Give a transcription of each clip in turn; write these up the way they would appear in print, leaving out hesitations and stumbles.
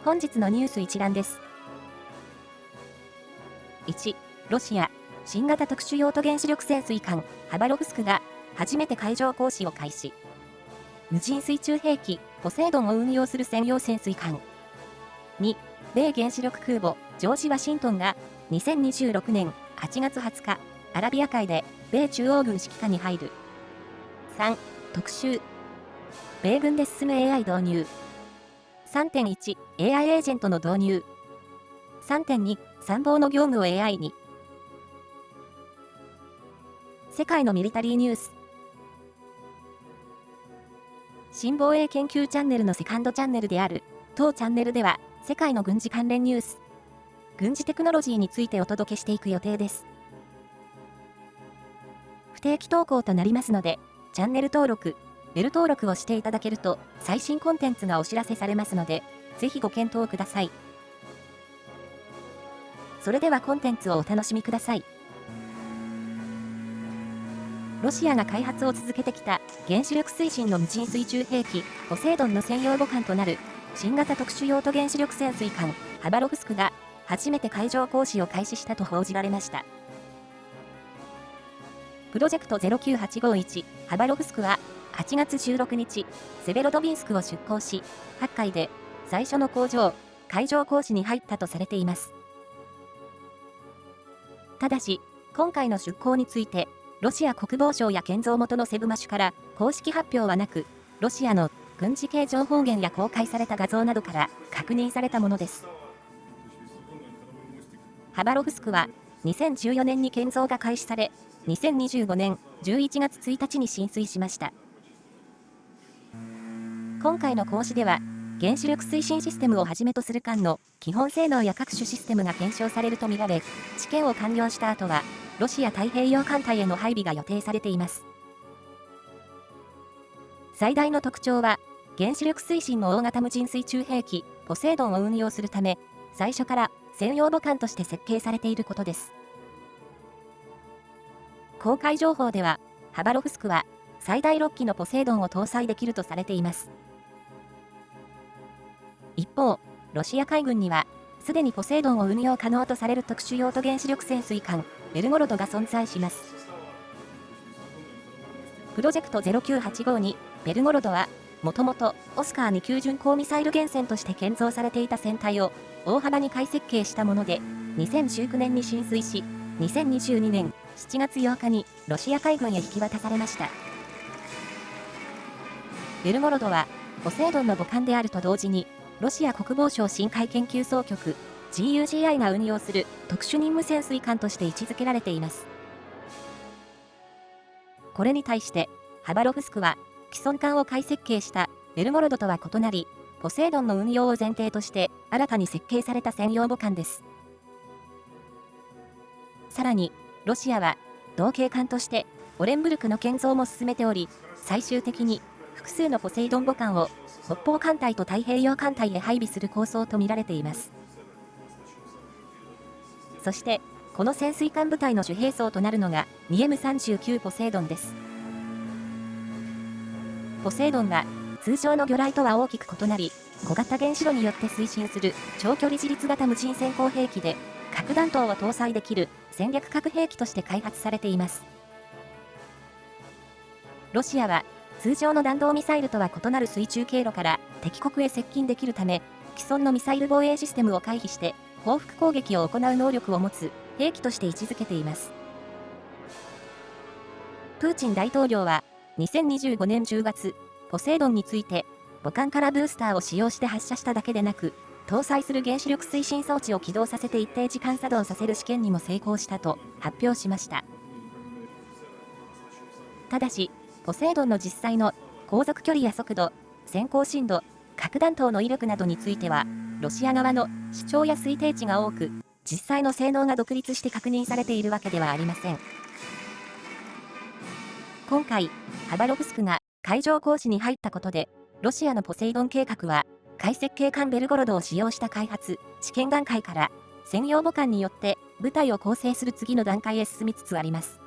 本日のニュース一覧です。1、ロシア、新型特殊用途原子力潜水艦、ハバロフスクが、初めて海上行使を開始。無人水中兵器、ポセイドンを運用する専用潜水艦。2、米原子力空母、ジョージ・ワシントンが、2026年8月20日、アラビア海で、米中央軍指揮下に入る。3、特集。米軍で進む AI 導入。3.1、AI エージェントの導入。3.2、参謀の業務を AI に。世界のミリタリーニュース。新防衛研究チャンネルのセカンドチャンネルである、当チャンネルでは、世界の軍事関連ニュース、軍事テクノロジーについてお届けしていく予定です。不定期投稿となりますので、チャンネル登録、ベル登録をしていただけると、最新コンテンツがお知らせされますので、ぜひご検討ください。それではコンテンツをお楽しみください。ロシアが開発を続けてきた原子力推進の無人水中兵器、ポセイドンの専用母艦となる、新型特殊用途原子力潜水艦、ハバロフスクが、初めて海上行使を開始したと報じられました。プロジェクト09851、ハバロフスクは、8月16日、セベロドビンスクを出港し、白海で最初の工場、海上行使に入ったとされています。ただし、今回の出港について、ロシア国防省や建造元のセブマシュから公式発表はなく、ロシアの軍事系情報源や公開された画像などから確認されたものです。ハバロフスクは、2014年に建造が開始され、2025年11月1日に進水しました。今回の行使では、原子力推進システムをはじめとする艦の基本性能や各種システムが検証されるとみられ、試験を完了した後は、ロシア太平洋艦隊への配備が予定されています。最大の特徴は、原子力推進の大型無人水中兵器、ポセイドンを運用するため、最初から専用母艦として設計されていることです。公開情報では、ハバロフスクは最大6機のポセイドンを搭載できるとされています。一方、ロシア海軍には、すでにポセイドンを運用可能とされる特殊用途原子力潜水艦、ベルゴロドが存在します。プロジェクト09852、ベルゴロドは、もともとオスカー2級巡航ミサイル原潜として建造されていた船体を大幅に改設計したもので、2019年に進水し、2022年7月8日にロシア海軍へ引き渡されました。ベルゴロドは、ポセイドンの母艦であると同時に、ロシア国防省深海研究総局 GUGI が運用する特殊任務潜水艦として位置づけられています。これに対して、ハバロフスクは、既存艦を改設計したベルゴロドとは異なり、ポセイドンの運用を前提として新たに設計された専用母艦です。さらに、ロシアは、同型艦として、オレンブルクの建造も進めており、最終的に、複数のポセイドン母艦を北方艦隊と太平洋艦隊へ配備する構想とみられています。そして、この潜水艦部隊の主兵装となるのが、2M39 ポセイドンです。ポセイドンは、通常の魚雷とは大きく異なり、小型原子炉によって推進する長距離自立型無人先行兵器で、核弾頭を搭載できる戦略核兵器として開発されています。ロシアは、通常の弾道ミサイルとは異なる水中経路から敵国へ接近できるため、既存のミサイル防衛システムを回避して報復攻撃を行う能力を持つ兵器として位置づけています。プーチン大統領は2025年10月、ポセイドンについて母艦からブースターを使用して発射しただけでなく、搭載する原子力推進装置を起動させて一定時間作動させる試験にも成功したと発表しました。ただし、ポセイドンの実際の航続距離や速度、先行深度、核弾頭の威力などについては、ロシア側の主張や推定値が多く、実際の性能が独立して確認されているわけではありません。今回、ハバロフスクが海上行使に入ったことで、ロシアのポセイドン計画は、改設計艦ベルゴロドを使用した開発、試験段階から、専用母艦によって部隊を構成する次の段階へ進みつつあります。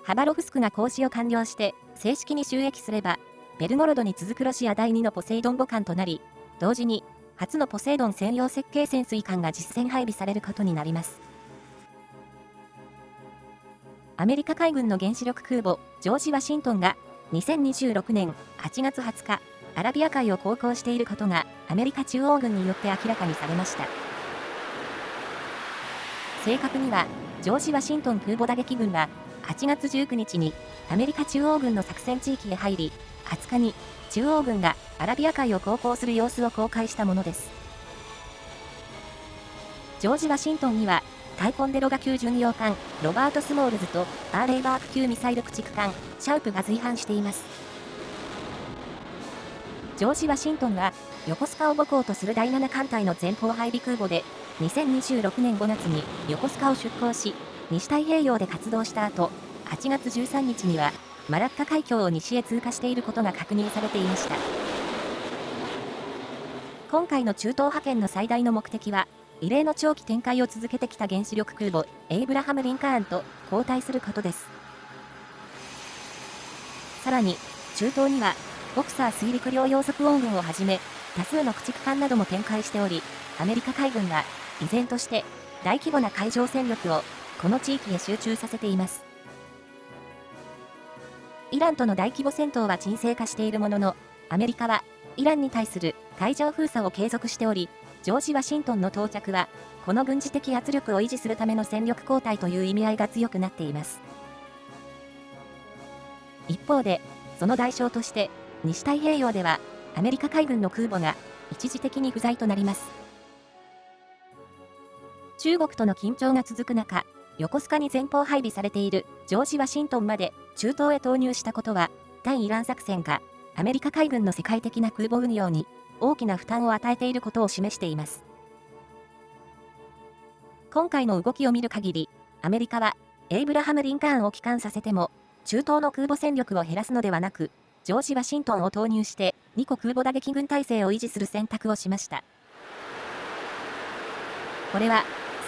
ハバロフスクが行使を完了して正式に就役すれば、ベルゴロドに続くロシア第2のポセイドン母艦となり、同時に、初のポセイドン専用設計潜水艦が実戦配備されることになります。アメリカ海軍の原子力空母、ジョージ・ワシントンが、2026年8月20日、アラビア海を航行していることが、アメリカ中央軍によって明らかにされました。正確には、ジョージ・ワシントン空母打撃群は、8月19日に、アメリカ中央軍の作戦地域へ入り、20日に、中央軍がアラビア海を航行する様子を公開したものです。ジョージ・ワシントンには、タイコンデロガ級巡洋艦、ロバート・スモールズと、アーレイバーク級ミサイル駆逐艦、シャープが随伴しています。ジョージ・ワシントンは、横須賀を母港とする第7艦隊の前方配備空母で、2026年5月に横須賀を出港し、西太平洋で活動した後、8月13日には、マラッカ海峡を西へ通過していることが確認されていました。今回の中東派遣の最大の目的は、異例の長期展開を続けてきた原子力空母、エイブラハム・リンカーンと交代することです。さらに、中東には、ボクサー水陸両用側音軍をはじめ、多数の駆逐艦なども展開しており、アメリカ海軍は、依然として大規模な海上戦力をこの地域へ集中させています。イランとの大規模戦闘は沈静化しているものの、アメリカはイランに対する海上封鎖を継続しており、ジョージ・ワシントンの到着は、この軍事的圧力を維持するための戦力交代という意味合いが強くなっています。一方で、その代償として、西太平洋では、アメリカ海軍の空母が一時的に不在となります。中国との緊張が続く中、横須賀に前方配備されているジョージ・ワシントンまで中東へ投入したことは、対イラン作戦がアメリカ海軍の世界的な空母運用に大きな負担を与えていることを示しています。今回の動きを見る限り、アメリカはエイブラハム・リンカーンを帰還させても、中東の空母戦力を減らすのではなく、ジョージ・ワシントンを投入して2個空母打撃群体制を維持する選択をしました。これは、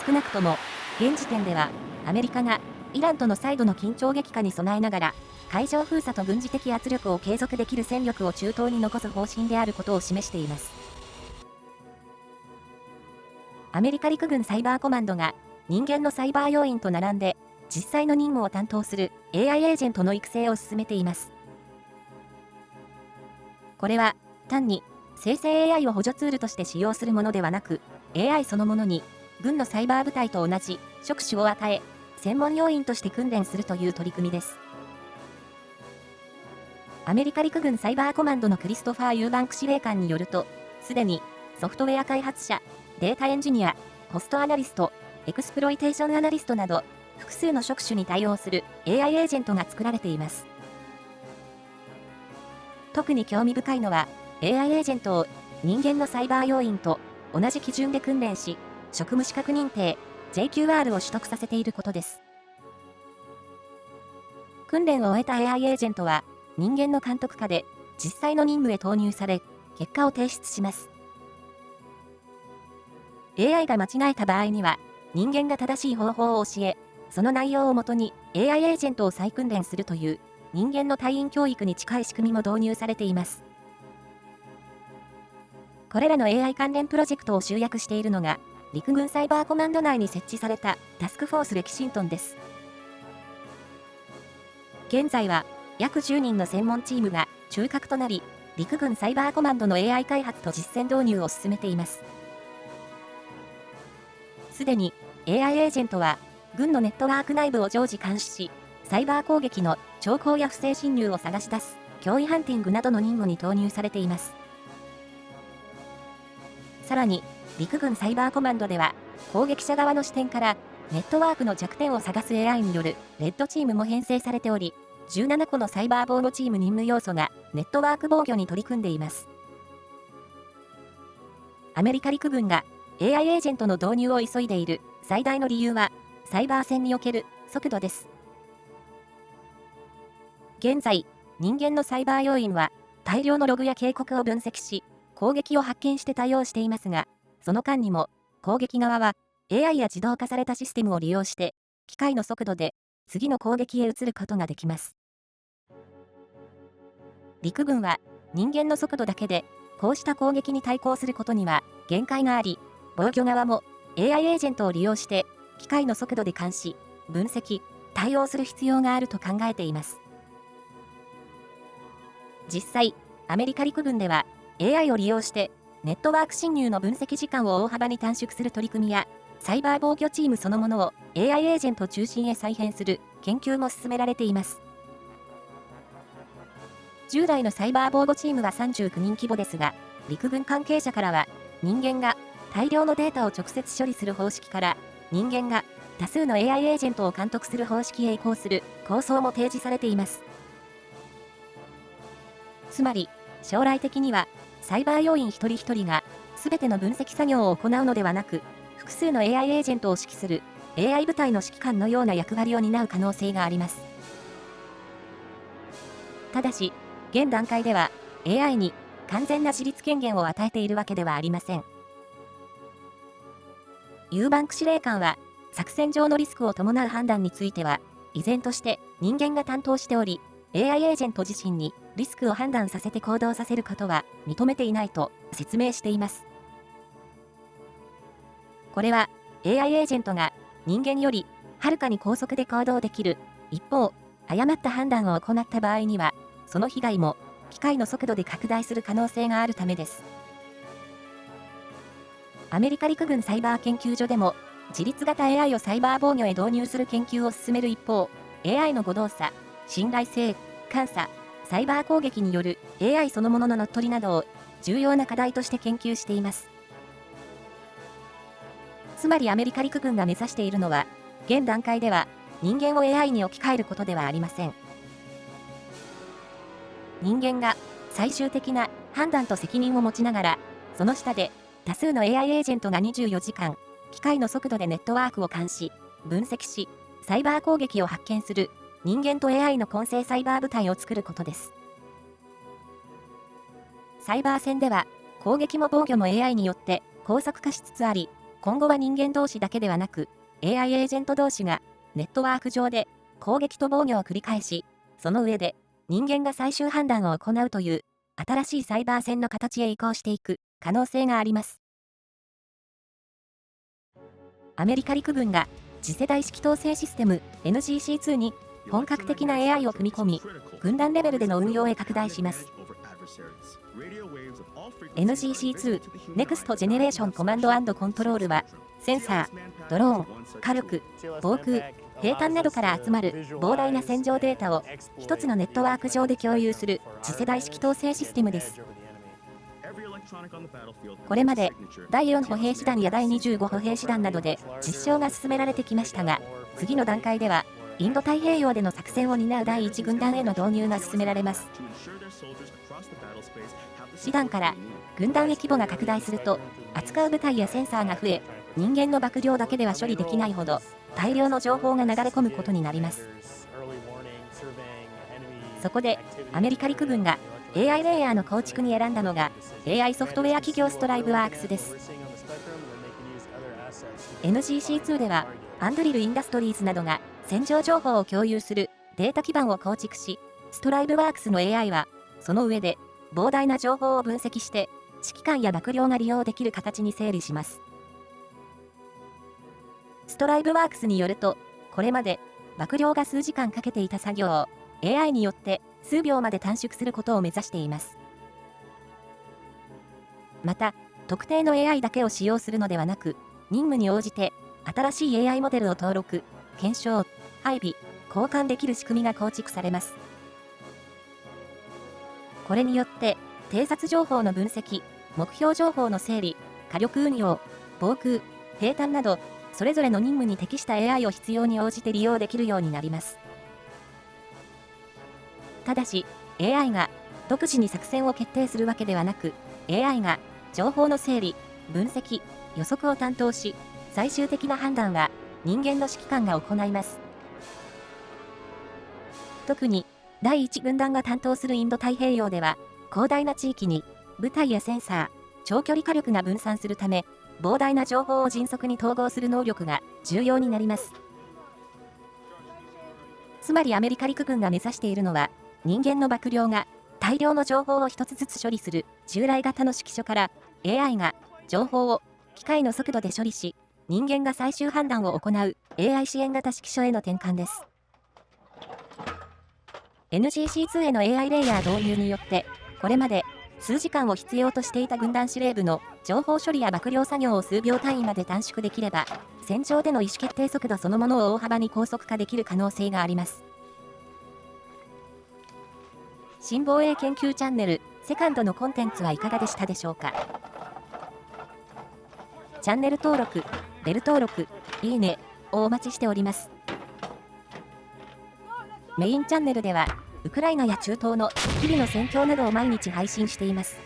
少なくとも、現時点では、アメリカがイランとの再度の緊張激化に備えながら、海上封鎖と軍事的圧力を継続できる戦力を中東に残す方針であることを示しています。アメリカ陸軍サイバーコマンドが、人間のサイバー要員と並んで、実際の任務を担当する AI エージェントの育成を進めています。これは、単に生成 AI を補助ツールとして使用するものではなく、AI そのものに、軍のサイバー部隊と同じ職種を与え、専門要員として訓練するという取り組みです。アメリカ陸軍サイバーコマンドのクリストファー・ユーバンク司令官によると、すでにソフトウェア開発者、データエンジニア、コストアナリスト、エクスプロイテーションアナリストなど、複数の職種に対応する AI エージェントが作られています。特に興味深いのは、AI エージェントを人間のサイバー要員と同じ基準で訓練し、職務資格認定 JQR を取得させていることです。訓練を終えた AI エージェントは、人間の監督下で実際の任務へ投入され、結果を提出します。AI が間違えた場合には、人間が正しい方法を教え、その内容をもとに AI エージェントを再訓練するという人間の隊員教育に近い仕組みも導入されています。これらの AI 関連プロジェクトを集約しているのが、陸軍サイバーコマンド内に設置されたタスクフォースレキシントンです。現在は約10人の専門チームが中核となり、陸軍サイバーコマンドの AI 開発と実践導入を進めています。すでに AI エージェントは軍のネットワーク内部を常時監視し、サイバー攻撃の兆候や不正侵入を探し出す脅威ハンティングなどの任務に投入されています。さらに、陸軍サイバーコマンドでは、攻撃者側の視点からネットワークの弱点を探す AI によるレッドチームも編成されており、17個のサイバー防護チーム任務要素がネットワーク防御に取り組んでいます。アメリカ陸軍が AI エージェントの導入を急いでいる最大の理由は、サイバー戦における速度です。現在、人間のサイバー要員は大量のログや警告を分析し、攻撃を発見して対応していますが、その間にも攻撃側は AI や自動化されたシステムを利用して、機械の速度で次の攻撃へ移ることができます。陸軍は人間の速度だけでこうした攻撃に対抗することには限界があり、防御側も AI エージェントを利用して機械の速度で監視、分析、対応する必要があると考えています。実際、アメリカ陸軍では AI を利用してネットワーク侵入の分析時間を大幅に短縮する取り組みや、サイバー防御チームそのものを AI エージェント中心へ再編する研究も進められています。従来のサイバー防護チームは39人規模ですが、陸軍関係者からは、人間が大量のデータを直接処理する方式から、人間が多数の AI エージェントを監督する方式へ移行する構想も提示されています。つまり、将来的には、サイバー要員一人一人が、すべての分析作業を行うのではなく、複数の AI エージェントを指揮する AI 部隊の指揮官のような役割を担う可能性があります。ただし、現段階では AI に完全な自律権限を与えているわけではありません。ユーバンク司令官は、作戦上のリスクを伴う判断については、依然として人間が担当しており、AI エージェント自身にリスクを判断させて行動させることは認めていないと説明しています。これは AI エージェントが人間よりはるかに高速で行動できる。一方、誤った判断を行った場合には、その被害も機械の速度で拡大する可能性があるためです。アメリカ陸軍サイバー研究所でも、自律型 AI をサイバー防御へ導入する研究を進める一方、AI の誤動作、信頼性、監査、サイバー攻撃による AI そのものの乗っ取りなどを重要な課題として研究しています。つまりアメリカ陸軍が目指しているのは、現段階では人間を AI に置き換えることではありません。人間が最終的な判断と責任を持ちながら、その下で多数の AI エージェントが24時間、機械の速度でネットワークを監視、分析し、サイバー攻撃を発見する人間と AI の混成サイバー部隊を作ることです。サイバー戦では、攻撃も防御も AI によって高速化しつつあり、今後は人間同士だけではなく、AI エージェント同士がネットワーク上で攻撃と防御を繰り返し、その上で人間が最終判断を行うという新しいサイバー戦の形へ移行していく可能性があります。アメリカ陸軍が次世代指揮統制システム NGC2 に本格的な AI を組み込み、軍団レベルでの運用へ拡大します。NGC2 Next Generation Command and Control は、センサー、ドローン、火力、防空、兵站などから集まる膨大な戦場データを一つのネットワーク上で共有する次世代指揮統制システムです。これまで第4歩兵師団や第25歩兵師団などで実証が進められてきましたが、次の段階ではインド太平洋での作戦を担う第1軍団への導入が進められます。師団から軍団へ規模が拡大すると、扱う部隊やセンサーが増え、人間の幕僚だけでは処理できないほど大量の情報が流れ込むことになります。そこでアメリカ陸軍が AI レイヤーの構築に選んだのが AI ソフトウェア企業ストライブワークスです。NGC2 ではアンドリル・インダストリーズなどが戦場情報を共有するデータ基盤を構築し、ストライブワークスの AI はその上で膨大な情報を分析して指揮官や幕僚が利用できる形に整理します。ストライブワークスによると、これまで幕僚が数時間かけていた作業を AI によって数秒まで短縮することを目指しています。また、特定の AI だけを使用するのではなく、任務に応じて新しい AI モデルを登録、検証、配備、交換できる仕組みが構築されます。これによって、偵察情報の分析、目標情報の整理、火力運用、防空、兵站など、それぞれの任務に適した AI を必要に応じて利用できるようになります。ただし、AI が独自に作戦を決定するわけではなく、AI が情報の整理、分析、予測を担当し、最終的な判断は人間の指揮官が行います。特に、第1軍団が担当するインド太平洋では、広大な地域に部隊やセンサー、長距離火力が分散するため、膨大な情報を迅速に統合する能力が重要になります。つまりアメリカ陸軍が目指しているのは、人間の幕僚が大量の情報を一つずつ処理する従来型の指揮所から AI が情報を機械の速度で処理し、人間が最終判断を行う AI 支援型指揮所への転換です。NGC2 への AI レイヤー導入によって、これまで数時間を必要としていた軍団司令部の情報処理や幕僚作業を数秒単位まで短縮できれば、戦場での意思決定速度そのものを大幅に高速化できる可能性があります。新防衛研究チャンネル、セカンドのコンテンツはいかがでしたでしょうか。チャンネル登録、ベル登録、いいねをお待ちしております。メインチャンネルでは、ウクライナや中東の日々の戦況などを毎日配信しています。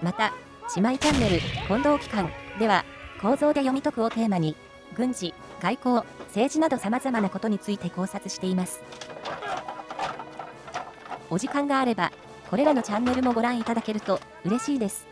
また、姉妹チャンネル、近藤機関では、構造で読み解くをテーマに、軍事、外交、政治など様々なことについて考察しています。お時間があれば、これらのチャンネルもご覧いただけると嬉しいです。